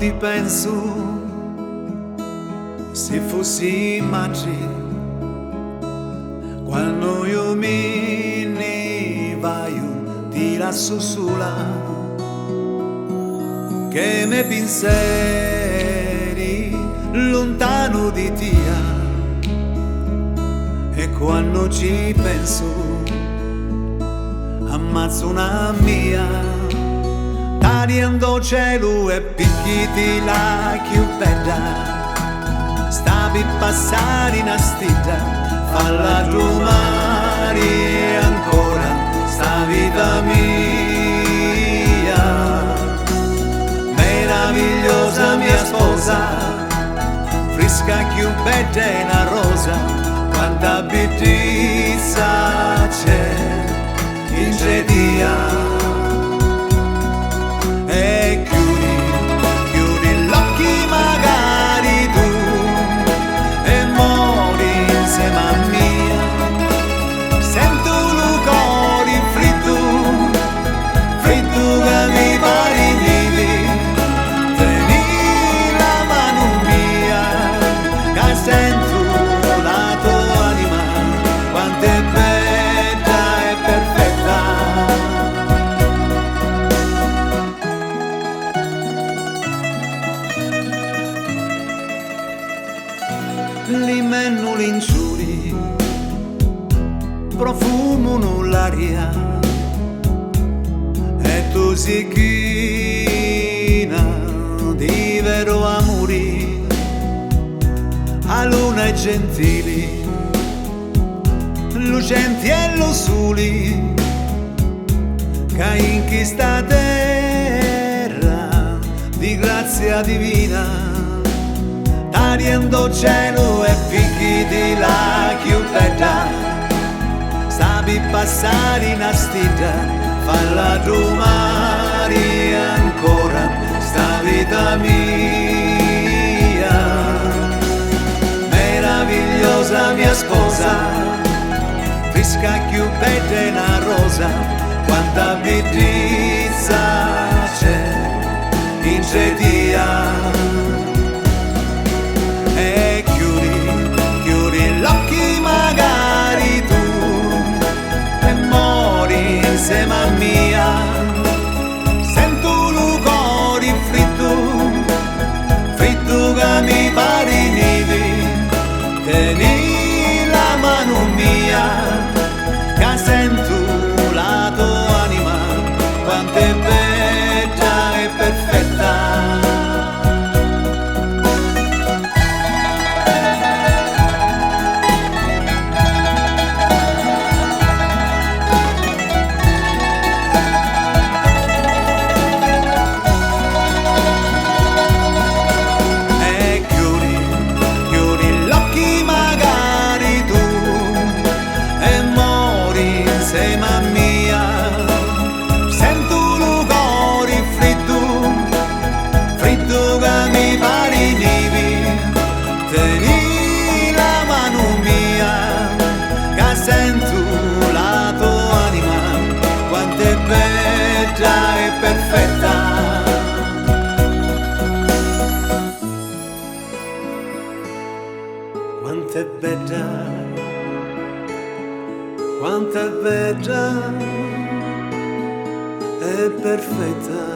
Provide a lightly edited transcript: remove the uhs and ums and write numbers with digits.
ti penso, se fossi immagine, quando io me ne vaio ti lascio sola, che me pensieri lontano di tia, e quando ci penso ammazzo una mia. Tagliando cielo e picchiti la più bella, stavi passare in astita, falla domani ancora, sta vita mia. Meravigliosa mia sposa, fresca più bella e una rosa, quanta bellezza c'è in Gedia. E chiudi gli occhi magari tu e mori insieme a mia. Sento il cuore fritto, fritto che mi pare vivi. Tieni la mano mia, che sento la tua anima, quanto è bella e perfetta. Limenno l'inciuri, profumano l'aria, e tu sei china di vero amore, a luna e gentili, lucenti e lo soli, che in questa terra di grazia divina. Tagliando cielo e picchi la più bella, stavi passare in astita, falla domani ancora, sta vita mia. Meravigliosa mia sposa, fresca più bella e una rosa, quanta bellezza c'è in Gedia. E chiudi gli occhi magari tu e mori insieme a mia. Sento il cuore fritto, fritto che mi pare nivi. Tieni la mano mia, che sento la tua anima, quanto è bella e perfetta. E perfetta. Quanto è bella, quanto è bella e perfetta.